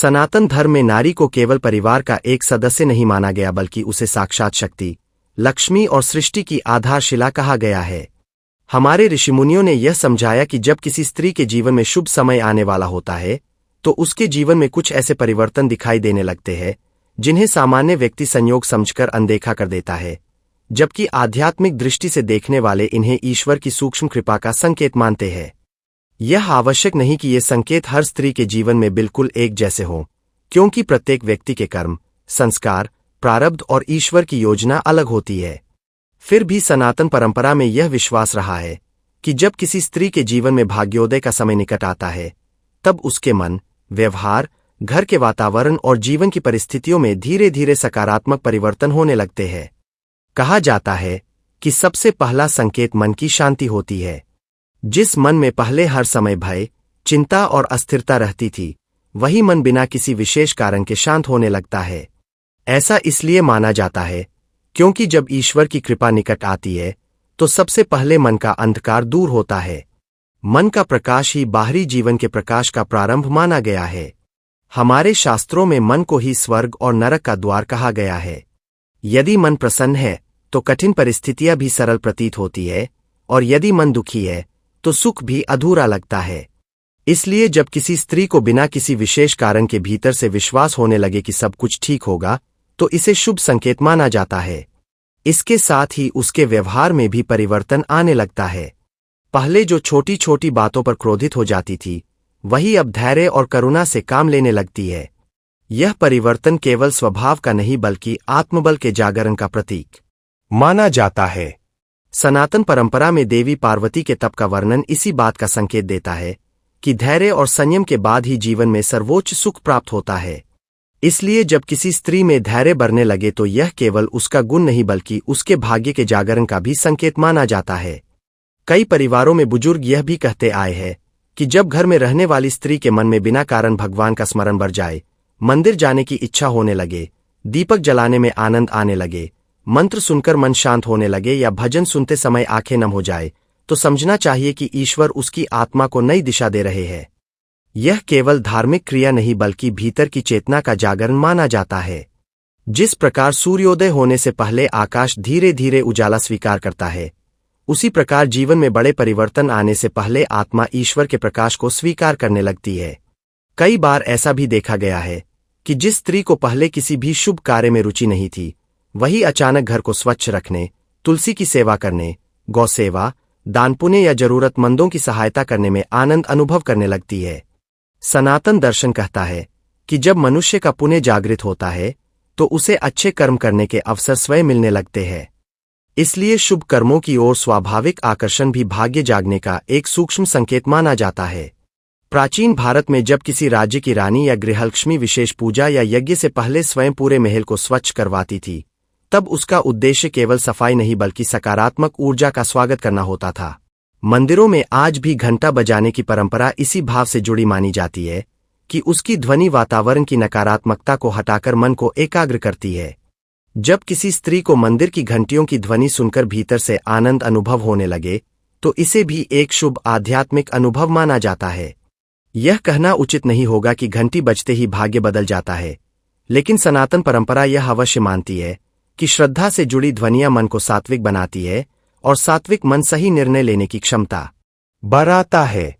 सनातन धर्म में नारी को केवल परिवार का एक सदस्य नहीं माना गया बल्कि उसे साक्षात शक्ति, लक्ष्मी और सृष्टि की आधारशिला कहा गया है। हमारे ऋषिमुनियों ने यह समझाया कि जब किसी स्त्री के जीवन में शुभ समय आने वाला होता है तो उसके जीवन में कुछ ऐसे परिवर्तन दिखाई देने लगते हैं जिन्हें सामान्य व्यक्ति संयोग समझकर अनदेखा कर देता है, जबकि आध्यात्मिक दृष्टि से देखने वाले इन्हें ईश्वर की सूक्ष्म कृपा का संकेत मानते हैं। यह आवश्यक नहीं कि ये संकेत हर स्त्री के जीवन में बिल्कुल एक जैसे हों, क्योंकि प्रत्येक व्यक्ति के कर्म, संस्कार, प्रारब्ध और ईश्वर की योजना अलग होती है। फिर भी सनातन परंपरा में यह विश्वास रहा है कि जब किसी स्त्री के जीवन में भाग्योदय का समय निकट आता है तब उसके मन, व्यवहार, घर के वातावरण और जीवन की परिस्थितियों में धीरे धीरे सकारात्मक परिवर्तन होने लगते हैं। कहा जाता है कि सबसे पहला संकेत मन की शांति होती है। जिस मन में पहले हर समय भय, चिंता और अस्थिरता रहती थी, वही मन बिना किसी विशेष कारण के शांत होने लगता है। ऐसा इसलिए माना जाता है क्योंकि जब ईश्वर की कृपा निकट आती है तो सबसे पहले मन का अंधकार दूर होता है। मन का प्रकाश ही बाहरी जीवन के प्रकाश का प्रारंभ माना गया है। हमारे शास्त्रों में मन को ही स्वर्ग और नरक का द्वार कहा गया है। यदि मन प्रसन्न है तो कठिन परिस्थितियां भी सरल प्रतीत होती है, और यदि मन दुखी है तो सुख भी अधूरा लगता है। इसलिए जब किसी स्त्री को बिना किसी विशेष कारण के भीतर से विश्वास होने लगे कि सब कुछ ठीक होगा तो इसे शुभ संकेत माना जाता है। इसके साथ ही उसके व्यवहार में भी परिवर्तन आने लगता है। पहले जो छोटी छोटी बातों पर क्रोधित हो जाती थी, वही अब धैर्य और करुणा से काम लेने लगती है। यह परिवर्तन केवल स्वभाव का नहीं बल्कि आत्मबल के जागरण का प्रतीक माना जाता है। सनातन परंपरा में देवी पार्वती के तप का वर्णन इसी बात का संकेत देता है कि धैर्य और संयम के बाद ही जीवन में सर्वोच्च सुख प्राप्त होता है। इसलिए जब किसी स्त्री में धैर्य बढ़ने लगे तो यह केवल उसका गुण नहीं बल्कि उसके भाग्य के जागरण का भी संकेत माना जाता है। कई परिवारों में बुजुर्ग यह भी कहते आए हैं कि जब घर में रहने वाली स्त्री के मन में बिना कारण भगवान का स्मरण बढ़ जाए, मंदिर जाने की इच्छा होने लगे, दीपक जलाने में आनंद आने लगे, मंत्र सुनकर मन शांत होने लगे या भजन सुनते समय आंखें नम हो जाए, तो समझना चाहिए कि ईश्वर उसकी आत्मा को नई दिशा दे रहे हैं। यह केवल धार्मिक क्रिया नहीं बल्कि भीतर की चेतना का जागरण माना जाता है। जिस प्रकार सूर्योदय होने से पहले आकाश धीरे धीरे उजाला स्वीकार करता है, उसी प्रकार जीवन में बड़े परिवर्तन आने से पहले आत्मा ईश्वर के प्रकाश को स्वीकार करने लगती है। कई बार ऐसा भी देखा गया है कि जिस स्त्री को पहले किसी भी शुभ कार्य में रुचि नहीं थी, वही अचानक घर को स्वच्छ रखने, तुलसी की सेवा करने, गौसेवा, दान पुण्य या जरूरतमंदों की सहायता करने में आनंद अनुभव करने लगती है। सनातन दर्शन कहता है कि जब मनुष्य का पुण्य जागृत होता है तो उसे अच्छे कर्म करने के अवसर स्वयं मिलने लगते हैं। इसलिए शुभ कर्मों की ओर स्वाभाविक आकर्षण भी भाग्य जागने का एक सूक्ष्म संकेत माना जाता है। प्राचीन भारत में जब किसी राज्य की रानी या गृहलक्ष्मी विशेष पूजा या यज्ञ से पहले स्वयं पूरे महल को स्वच्छ करवाती थी, तब उसका उद्देश्य केवल सफाई नहीं बल्कि सकारात्मक ऊर्जा का स्वागत करना होता था। मंदिरों में आज भी घंटा बजाने की परंपरा इसी भाव से जुड़ी मानी जाती है कि उसकी ध्वनि वातावरण की नकारात्मकता को हटाकर मन को एकाग्र करती है। जब किसी स्त्री को मंदिर की घंटियों की ध्वनि सुनकर भीतर से आनंद अनुभव होने लगे तो इसे भी एक शुभ आध्यात्मिक अनुभव माना जाता है। यह कहना उचित नहीं होगा कि घंटी बजते ही भाग्य बदल जाता है, लेकिन सनातन परंपरा यह अवश्य मानती है कि श्रद्धा से जुड़ी ध्वनियां मन को सात्विक बनाती है और सात्विक मन सही निर्णय लेने की क्षमता बढ़ाता है।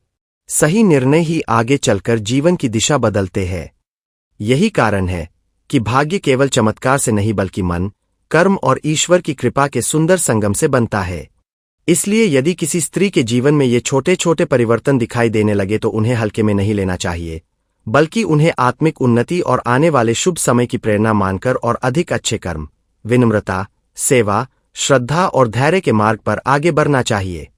सही निर्णय ही आगे चलकर जीवन की दिशा बदलते हैं। यही कारण है कि भाग्य केवल चमत्कार से नहीं बल्कि मन, कर्म और ईश्वर की कृपा के सुंदर संगम से बनता है। इसलिए यदि किसी स्त्री के जीवन में ये छोटे छोटे परिवर्तन दिखाई देने लगे तो उन्हें हल्के में नहीं लेना चाहिए, बल्कि उन्हें आत्मिक उन्नति और आने वाले शुभ समय की प्रेरणा मानकर और अधिक अच्छे कर्म, विनम्रता, सेवा, श्रद्धा और धैर्य के मार्ग पर आगे बढ़ना चाहिए।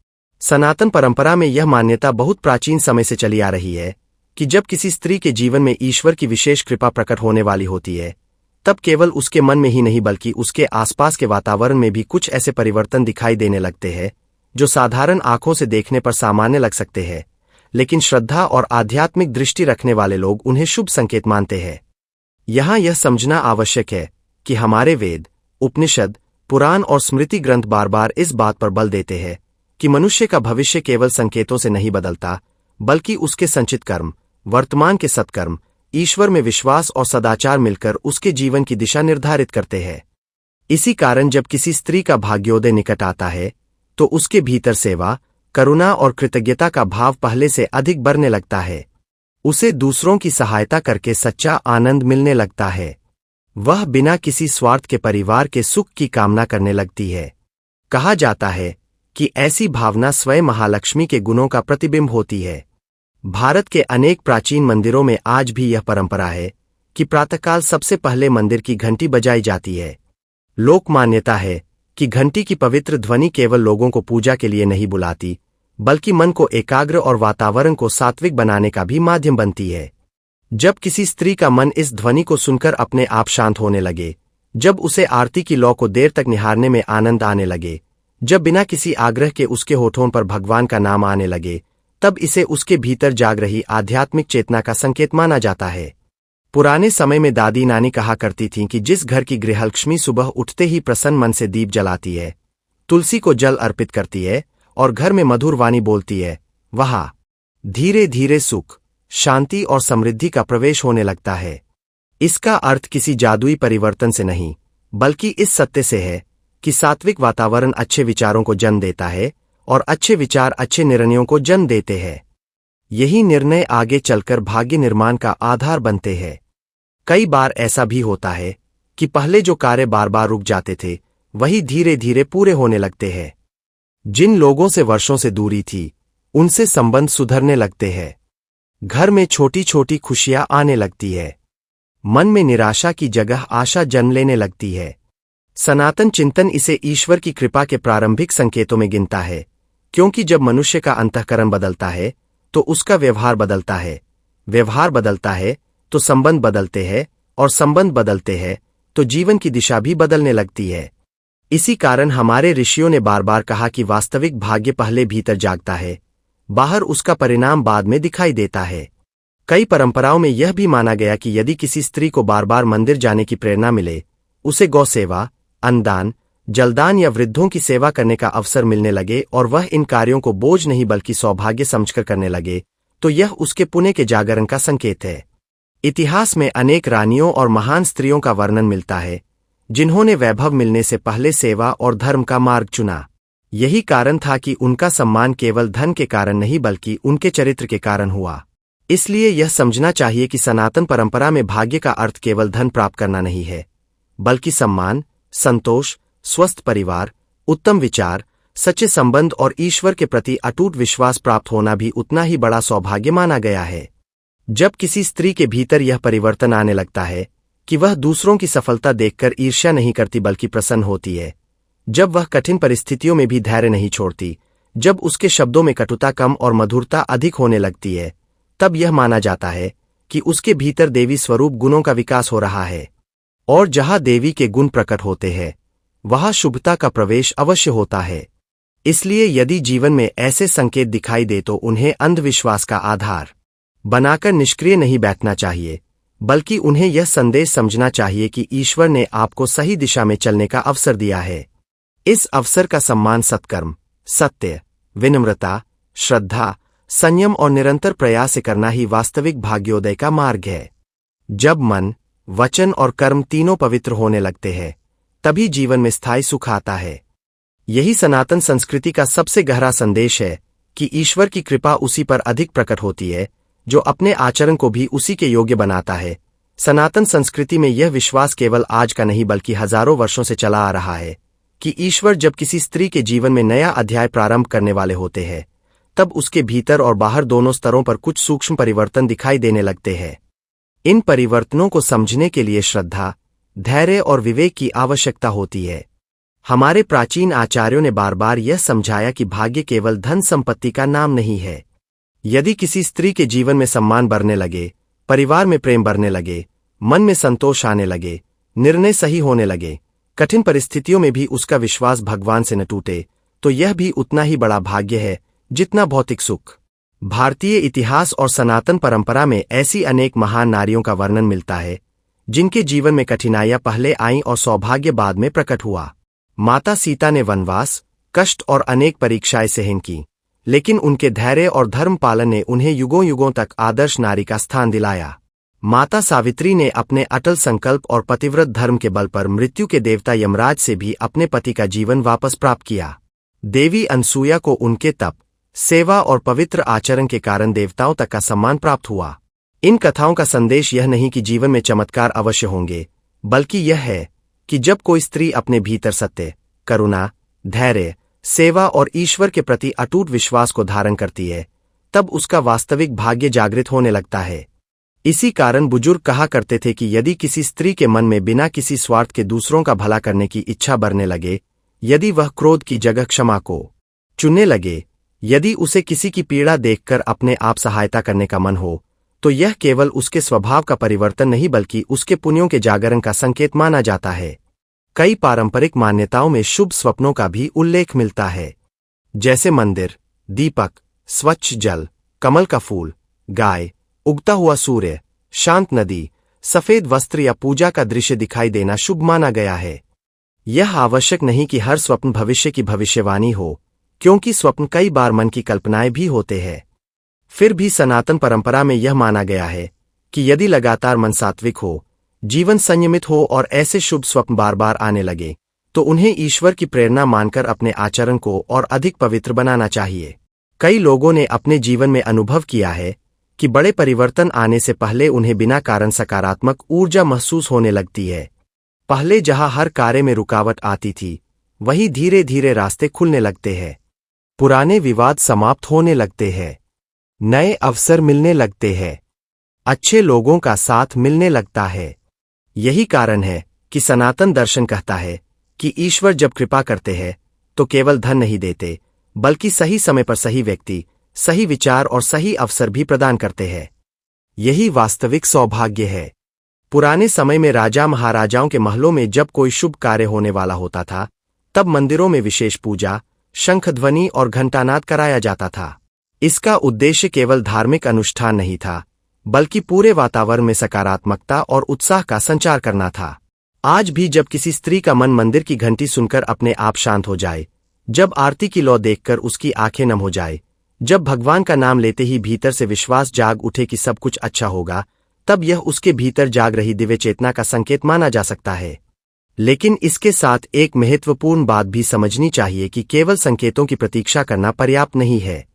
सनातन परंपरा में यह मान्यता बहुत प्राचीन समय से चली आ रही है कि जब किसी स्त्री के जीवन में ईश्वर की विशेष कृपा प्रकट होने वाली होती है, तब केवल उसके मन में ही नहीं बल्कि उसके आसपास के वातावरण में भी कुछ ऐसे परिवर्तन दिखाई देने लगते हैं जो साधारण आंखों से देखने पर सामान्य लग सकते हैं, लेकिन श्रद्धा और आध्यात्मिक दृष्टि रखने वाले लोग उन्हें शुभ संकेत मानते हैं। यहाँ यह समझना आवश्यक है कि हमारे वेद, उपनिषद, पुराण और स्मृति ग्रंथ बार बार इस बात पर बल देते हैं कि मनुष्य का भविष्य केवल संकेतों से नहीं बदलता, बल्कि उसके संचित कर्म, वर्तमान के सत्कर्म, ईश्वर में विश्वास और सदाचार मिलकर उसके जीवन की दिशा निर्धारित करते हैं। इसी कारण जब किसी स्त्री का भाग्योदय निकट आता है तो उसके भीतर सेवा, करुणा और कृतज्ञता का भाव पहले से अधिक बढ़ने लगता है। उसे दूसरों की सहायता करके सच्चा आनंद मिलने लगता है। वह बिना किसी स्वार्थ के परिवार के सुख की कामना करने लगती है। कहा जाता है कि ऐसी भावना स्वयं महालक्ष्मी के गुणों का प्रतिबिंब होती है। भारत के अनेक प्राचीन मंदिरों में आज भी यह परंपरा है कि प्रातःकाल सबसे पहले मंदिर की घंटी बजाई जाती है। लोक मान्यता है कि घंटी की पवित्र ध्वनि केवल लोगों को पूजा के लिए नहीं बुलाती, बल्कि मन को एकाग्र और वातावरण को सात्विक बनाने का भी माध्यम बनती है। जब किसी स्त्री का मन इस ध्वनि को सुनकर अपने आप शांत होने लगे, जब उसे आरती की लौ को देर तक निहारने में आनंद आने लगे, जब बिना किसी आग्रह के उसके होठों पर भगवान का नाम आने लगे, तब इसे उसके भीतर जाग रही आध्यात्मिक चेतना का संकेत माना जाता है। पुराने समय में दादी नानी कहा करती थीं कि जिस घर की गृहलक्ष्मी सुबह उठते ही प्रसन्न मन से दीप जलाती है, तुलसी को जल अर्पित करती है और घर में मधुर वाणी बोलती है, वहां धीरे धीरे सुख, शांति और समृद्धि का प्रवेश होने लगता है। इसका अर्थ किसी जादुई परिवर्तन से नहीं, बल्कि इस सत्य से है कि सात्विक वातावरण अच्छे विचारों को जन्म देता है और अच्छे विचार अच्छे निर्णयों को जन्म देते हैं। यही निर्णय आगे चलकर भाग्य निर्माण का आधार बनते हैं। कई बार ऐसा भी होता है कि पहले जो कार्य बार बार रुक जाते थे, वही धीरे धीरे पूरे होने लगते हैं। जिन लोगों से वर्षों से दूरी थी, उनसे संबंध सुधरने लगते हैं। घर में छोटी छोटी खुशियां आने लगती है। मन में निराशा की जगह आशा जन्म लेने लगती है। सनातन चिंतन इसे ईश्वर की कृपा के प्रारंभिक संकेतों में गिनता है, क्योंकि जब मनुष्य का अंतःकरण बदलता है तो उसका व्यवहार बदलता है, व्यवहार बदलता है तो संबंध बदलते हैं, और संबंध बदलते हैं तो जीवन की दिशा भी बदलने लगती है। इसी कारण हमारे ऋषियों ने बार बार कहा कि वास्तविक भाग्य पहले भीतर जागता है, बाहर उसका परिणाम बाद में दिखाई देता है। कई परंपराओं में यह भी माना गया कि यदि किसी स्त्री को बार बार मंदिर जाने की प्रेरणा मिले, उसे गौ सेवा, अन्नदान, जलदान या वृद्धों की सेवा करने का अवसर मिलने लगे और वह इन कार्यों को बोझ नहीं बल्कि सौभाग्य समझकर करने लगे, तो यह उसके पुण्य के जागरण का संकेत है। इतिहास में अनेक रानियों और महान स्त्रियों का वर्णन मिलता है, जिन्होंने वैभव मिलने से पहले सेवा और धर्म का मार्ग चुना। यही कारण था कि उनका सम्मान केवल धन के कारण नहीं बल्कि उनके चरित्र के कारण हुआ। इसलिए यह समझना चाहिए कि सनातन परंपरा में भाग्य का अर्थ केवल धन प्राप्त करना नहीं है, बल्कि सम्मान, संतोष, स्वस्थ परिवार, उत्तम विचार, सच्चे संबंध और ईश्वर के प्रति अटूट विश्वास प्राप्त होना भी उतना ही बड़ा सौभाग्य माना गया है। जब किसी स्त्री के भीतर यह परिवर्तन आने लगता है कि वह दूसरों की सफलता देखकर ईर्ष्या नहीं करती बल्कि प्रसन्न होती है, जब वह कठिन परिस्थितियों में भी धैर्य नहीं छोड़ती, जब उसके शब्दों में कटुता कम और मधुरता अधिक होने लगती है, तब यह माना जाता है कि उसके भीतर देवी स्वरूप गुणों का विकास हो रहा है। और जहां देवी के गुण प्रकट होते हैं, वहां शुभता का प्रवेश अवश्य होता है। इसलिए यदि जीवन में ऐसे संकेत दिखाई दे तो उन्हें अंधविश्वास का आधार बनाकर निष्क्रिय नहीं बैठना चाहिए, बल्कि उन्हें यह संदेश समझना चाहिए कि ईश्वर ने आपको सही दिशा में चलने का अवसर दिया है। इस अवसर का सम्मान सत्कर्म, सत्य, विनम्रता, श्रद्धा, संयम और निरंतर प्रयास से करना ही वास्तविक भाग्योदय का मार्ग है। जब मन, वचन और कर्म तीनों पवित्र होने लगते हैं, तभी जीवन में स्थायी सुख आता है। यही सनातन संस्कृति का सबसे गहरा संदेश है कि ईश्वर की कृपा उसी पर अधिक प्रकट होती है जो अपने आचरण को भी उसी के योग्य बनाता है। सनातन संस्कृति में यह विश्वास केवल आज का नहीं बल्कि हजारों वर्षों से चला आ रहा है कि ईश्वर जब किसी स्त्री के जीवन में नया अध्याय प्रारंभ करने वाले होते हैं, तब उसके भीतर और बाहर दोनों स्तरों पर कुछ सूक्ष्म परिवर्तन दिखाई देने लगते हैं। इन परिवर्तनों को समझने के लिए श्रद्धा, धैर्य और विवेक की आवश्यकता होती है। हमारे प्राचीन आचार्यों ने बार बार यह समझाया कि भाग्य केवल धन संपत्ति का नाम नहीं है। यदि किसी स्त्री के जीवन में सम्मान बढ़ने लगे, परिवार में प्रेम बढ़ने लगे, मन में संतोष आने लगे, निर्णय सही होने लगे, कठिन परिस्थितियों में भी उसका विश्वास भगवान से न टूटे, तो यह भी उतना ही बड़ा भाग्य है जितना भौतिक सुख। भारतीय इतिहास और सनातन परंपरा में ऐसी अनेक महान नारियों का वर्णन मिलता है जिनके जीवन में कठिनाइयां पहले आईं और सौभाग्य बाद में प्रकट हुआ। माता सीता ने वनवास, कष्ट और अनेक परीक्षाएं सहन की, लेकिन उनके धैर्य और धर्म पालन ने उन्हें युगों युगों तक आदर्श नारी का स्थान दिलाया। माता सावित्री ने अपने अटल संकल्प और पतिव्रत धर्म के बल पर मृत्यु के देवता यमराज से भी अपने पति का जीवन वापस प्राप्त किया। देवी अनसुया को उनके तप, सेवा और पवित्र आचरण के कारण देवताओं तक का सम्मान प्राप्त हुआ। इन कथाओं का संदेश यह नहीं कि जीवन में चमत्कार अवश्य होंगे, बल्कि यह है कि जब कोई स्त्री अपने भीतर सत्य, करुणा, धैर्य, सेवा और ईश्वर के प्रति अटूट विश्वास को धारण करती है, तब उसका वास्तविक भाग्य जागृत होने लगता है। इसी कारण बुजुर्ग कहा करते थे कि यदि किसी स्त्री के मन में बिना किसी स्वार्थ के दूसरों का भला करने की इच्छा बढ़ने लगे, यदि वह क्रोध की जगह क्षमा को चुनने लगे, यदि उसे किसी की पीड़ा देखकर अपने आप सहायता करने का मन हो, तो यह केवल उसके स्वभाव का परिवर्तन नहीं बल्कि उसके पुण्यों के जागरण का संकेत माना जाता है। कई पारंपरिक मान्यताओं में शुभ स्वप्नों का भी उल्लेख मिलता है, जैसे मंदिर, दीपक, स्वच्छ जल, कमल का फूल, गाय, उगता हुआ सूर्य, शांत नदी, सफेद वस्त्र या पूजा का दृश्य दिखाई देना शुभ माना गया है। यह आवश्यक नहीं कि हर स्वप्न भविष्य की भविष्यवाणी हो, क्योंकि स्वप्न कई बार मन की कल्पनाएं भी होते हैं। फिर भी सनातन परंपरा में यह माना गया है कि यदि लगातार मन सात्विक हो, जीवन संयमित हो और ऐसे शुभ स्वप्न बार बार आने लगे, तो उन्हें ईश्वर की प्रेरणा मानकर अपने आचरण को और अधिक पवित्र बनाना चाहिए। कई लोगों ने अपने जीवन में अनुभव किया है कि बड़े परिवर्तन आने से पहले उन्हें बिना कारण सकारात्मक ऊर्जा महसूस होने लगती है। पहले जहां हर कार्य में रुकावट आती थी, वहीं धीरे धीरे रास्ते खुलने लगते हैं। पुराने विवाद समाप्त होने लगते हैं, नए अवसर मिलने लगते हैं, अच्छे लोगों का साथ मिलने लगता है। यही कारण है कि सनातन दर्शन कहता है कि ईश्वर जब कृपा करते हैं तो केवल धन नहीं देते, बल्कि सही समय पर सही व्यक्ति, सही विचार और सही अवसर भी प्रदान करते हैं। यही वास्तविक सौभाग्य है। पुराने समय में राजा महाराजाओं के महलों में जब कोई शुभ कार्य होने वाला होता था, तब मंदिरों में विशेष पूजा, शंखध्वनि और घंटानाद कराया जाता था। इसका उद्देश्य केवल धार्मिक अनुष्ठान नहीं था, बल्कि पूरे वातावरण में सकारात्मकता और उत्साह का संचार करना था। आज भी जब किसी स्त्री का मन मंदिर की घंटी सुनकर अपने आप शांत हो जाए, जब आरती की लौ देखकर उसकी आंखें नम हो जाए, जब भगवान का नाम लेते ही भीतर से विश्वास जाग उठे कि सब कुछ अच्छा होगा, तब यह उसके भीतर जाग रही दिव्य चेतना का संकेत माना जा सकता है। लेकिन इसके साथ एक महत्वपूर्ण बात भी समझनी चाहिए कि केवल संकेतों की प्रतीक्षा करना पर्याप्त नहीं है।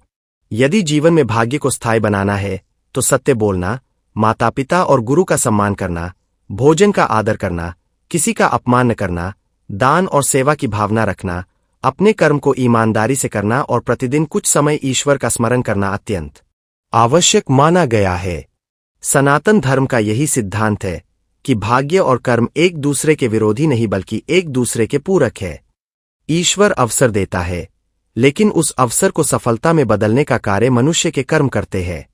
यदि जीवन में भाग्य को स्थायी बनाना है, तो सत्य बोलना, माता पिता और गुरु का सम्मान करना, भोजन का आदर करना, किसी का अपमान न करना, दान और सेवा की भावना रखना, अपने कर्म को ईमानदारी से करना और प्रतिदिन कुछ समय ईश्वर का स्मरण करना अत्यंत आवश्यक माना गया है। सनातन धर्म का यही सिद्धांत है कि भाग्य और कर्म एक दूसरे के विरोधी नहीं बल्कि एक दूसरे के पूरक है। ईश्वर अवसर देता है, लेकिन उस अवसर को सफलता में बदलने का कार्य मनुष्य के कर्म करते हैं।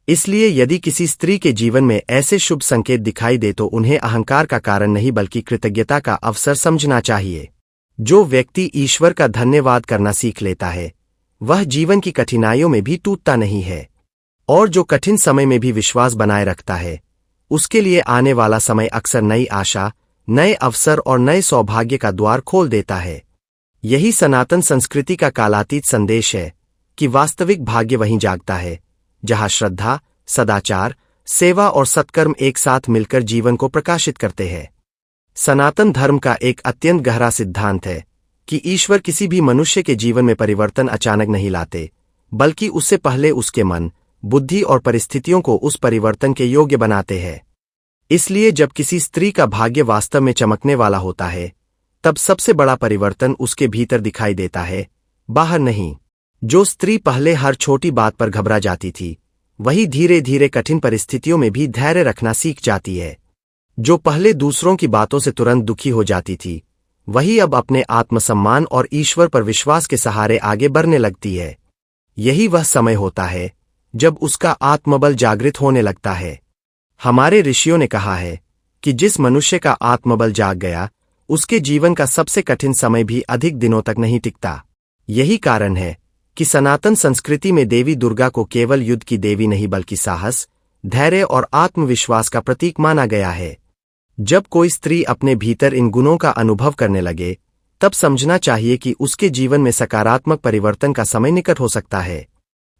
इसलिए यदि किसी स्त्री के जीवन में ऐसे शुभ संकेत दिखाई दे तो उन्हें अहंकार का कारण नहीं बल्कि कृतज्ञता का अवसर समझना चाहिए। जो व्यक्ति ईश्वर का धन्यवाद करना सीख लेता है, वह जीवन की कठिनाइयों में भी टूटता नहीं है, और जो कठिन समय में भी विश्वास बनाए रखता है, उसके लिए आने वाला समय अक्सर नई आशा, नए अवसर और नए सौभाग्य का द्वार खोल देता है। यही सनातन संस्कृति का कालातीत संदेश है कि वास्तविक भाग्य वहीं जागता है जहां श्रद्धा, सदाचार, सेवा और सत्कर्म एक साथ मिलकर जीवन को प्रकाशित करते हैं। सनातन धर्म का एक अत्यंत गहरा सिद्धांत है कि ईश्वर किसी भी मनुष्य के जीवन में परिवर्तन अचानक नहीं लाते, बल्कि उससे पहले उसके मन, बुद्धि और परिस्थितियों को उस परिवर्तन के योग्य बनाते हैं। इसलिए जब किसी स्त्री का भाग्य वास्तव में चमकने वाला होता है, तब सबसे बड़ा परिवर्तन उसके भीतर दिखाई देता है, बाहर नहीं। जो स्त्री पहले हर छोटी बात पर घबरा जाती थी, वही धीरे धीरे कठिन परिस्थितियों में भी धैर्य रखना सीख जाती है। जो पहले दूसरों की बातों से तुरंत दुखी हो जाती थी, वही अब अपने आत्मसम्मान और ईश्वर पर विश्वास के सहारे आगे बढ़ने लगती है। यही वह समय होता है जब उसका आत्मबल जागृत होने लगता है। हमारे ऋषियों ने कहा है कि जिस मनुष्य का आत्मबल जाग गया, उसके जीवन का सबसे कठिन समय भी अधिक दिनों तक नहीं टिकता। यही कारण है कि सनातन संस्कृति में देवी दुर्गा को केवल युद्ध की देवी नहीं बल्कि साहस, धैर्य और आत्मविश्वास का प्रतीक माना गया है। जब कोई स्त्री अपने भीतर इन गुणों का अनुभव करने लगे, तब समझना चाहिए कि उसके जीवन में सकारात्मक परिवर्तन का समय निकट हो सकता है।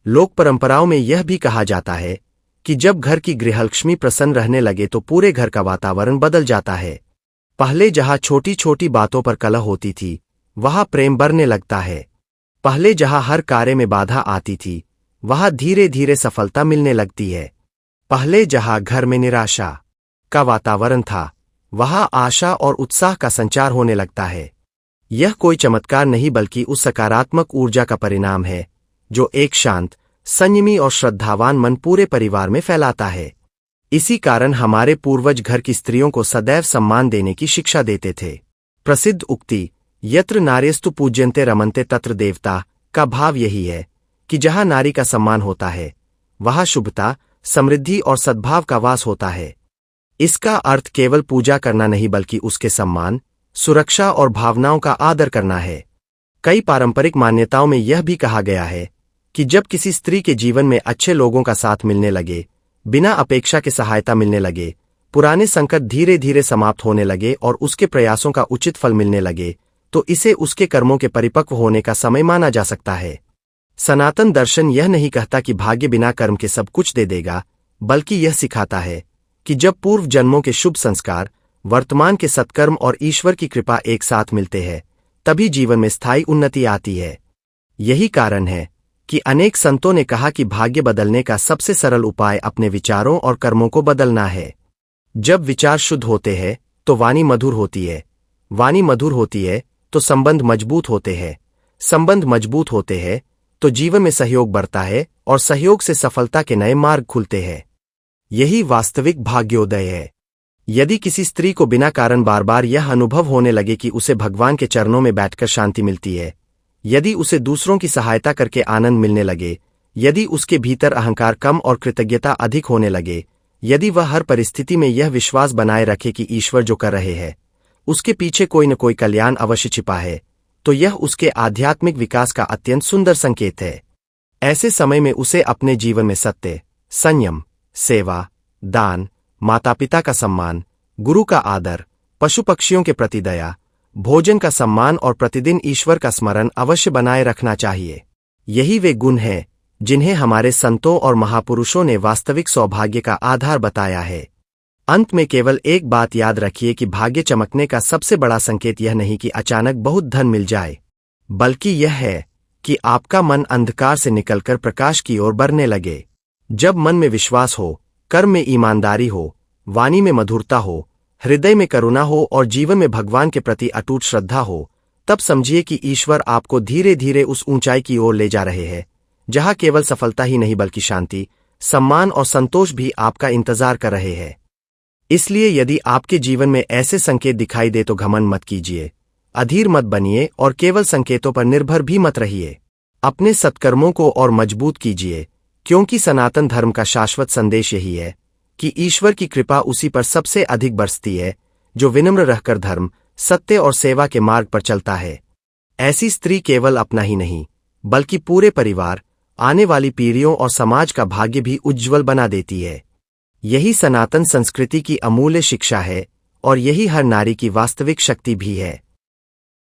लोक परंपराओं में यह भी कहा जाता है कि जब घर की गृहलक्ष्मी प्रसन्न रहने लगे तो पूरे घर का वातावरण बदल जाता है। पहले जहां छोटी छोटी बातों पर कलह होती थी, वहां प्रेम बढ़ने लगता है। पहले जहां हर कार्य में बाधा आती थी, वहां धीरे धीरे सफलता मिलने लगती है। पहले जहां घर में निराशा का वातावरण था, वहां आशा और उत्साह का संचार होने लगता है। यह कोई चमत्कार नहीं बल्कि उस सकारात्मक ऊर्जा का परिणाम है जो एक शांत, संयमी और श्रद्धावान मन पूरे परिवार में फैलाता है। इसी कारण हमारे पूर्वज घर की स्त्रियों को सदैव सम्मान देने की शिक्षा देते थे। प्रसिद्ध उक्ति यत्र नार्यस्तु पूज्यन्ते रमन्ते तत्र देवता का भाव यही है कि जहां नारी का सम्मान होता है, वहां शुभता, समृद्धि और सद्भाव का वास होता है। इसका अर्थ केवल पूजा करना नहीं बल्कि उसके सम्मान, सुरक्षा और भावनाओं का आदर करना है। कई पारंपरिक मान्यताओं में यह भी कहा गया है कि जब किसी स्त्री के जीवन में अच्छे लोगों का साथ मिलने लगे, बिना अपेक्षा के सहायता मिलने लगे, पुराने संकट धीरे धीरे समाप्त होने लगे और उसके प्रयासों का उचित फल मिलने लगे, तो इसे उसके कर्मों के परिपक्व होने का समय माना जा सकता है। सनातन दर्शन यह नहीं कहता कि भाग्य बिना कर्म के सब कुछ दे देगा, बल्कि यह सिखाता है कि जब पूर्व जन्मों के शुभ संस्कार, वर्तमान के सत्कर्म और ईश्वर की कृपा एक साथ मिलते हैं, तभी जीवन में स्थायी उन्नति आती है। यही कारण है कि अनेक संतों ने कहा कि भाग्य बदलने का सबसे सरल उपाय अपने विचारों और कर्मों को बदलना है। जब विचार शुद्ध होते हैं तो वाणी मधुर होती है, वाणी मधुर होती है तो संबंध मजबूत होते हैं, संबंध मजबूत होते हैं तो जीवन में सहयोग बढ़ता है और सहयोग से सफलता के नए मार्ग खुलते हैं। यही वास्तविक भाग्योदय है। यदि किसी स्त्री को बिना कारण बार बार यह अनुभव होने लगे कि उसे भगवान के चरणों में बैठकर शांति मिलती है, यदि उसे दूसरों की सहायता करके आनंद मिलने लगे, यदि उसके भीतर अहंकार कम और कृतज्ञता अधिक होने लगे, यदि वह हर परिस्थिति में यह विश्वास बनाए रखे कि ईश्वर जो कर रहे हैं उसके पीछे कोई न कोई कल्याण अवश्य छिपा है, तो यह उसके आध्यात्मिक विकास का अत्यंत सुंदर संकेत है। ऐसे समय में उसे अपने जीवन में सत्य, संयम, सेवा, दान, माता पिता का सम्मान, गुरु का आदर, पशु पक्षियों के प्रति दया, भोजन का सम्मान और प्रतिदिन ईश्वर का स्मरण अवश्य बनाए रखना चाहिए। यही वे गुण हैं जिन्हें हमारे संतों और महापुरुषों ने वास्तविक सौभाग्य का आधार बताया है। अंत में केवल एक बात याद रखिए कि भाग्य चमकने का सबसे बड़ा संकेत यह नहीं कि अचानक बहुत धन मिल जाए, बल्कि यह है कि आपका मन अंधकार से निकलकर प्रकाश की ओर बढ़ने लगे। जब मन में विश्वास हो, कर्म में ईमानदारी हो, वाणी में मधुरता हो, हृदय में करुणा हो और जीवन में भगवान के प्रति अटूट श्रद्धा हो, तब समझिए कि ईश्वर आपको धीरे धीरे उस ऊंचाई की ओर ले जा रहे हैं जहां केवल सफलता ही नहीं बल्कि शांति, सम्मान और संतोष भी आपका इंतजार कर रहे हैं। इसलिए यदि आपके जीवन में ऐसे संकेत दिखाई दे तो घमंड मत कीजिए, अधीर मत बनिए और केवल संकेतों पर निर्भर भी मत रहिए। अपने सत्कर्मों को और मजबूत कीजिए, क्योंकि सनातन धर्म का शाश्वत संदेश यही है कि ईश्वर की कृपा उसी पर सबसे अधिक बरसती है जो विनम्र रहकर धर्म, सत्य और सेवा के मार्ग पर चलता है। ऐसी स्त्री केवल अपना ही नहीं बल्कि पूरे परिवार, आने वाली पीढ़ियों और समाज का भाग्य भी उज्ज्वल बना देती है। यही सनातन संस्कृति की अमूल्य शिक्षा है और यही हर नारी की वास्तविक शक्ति भी है।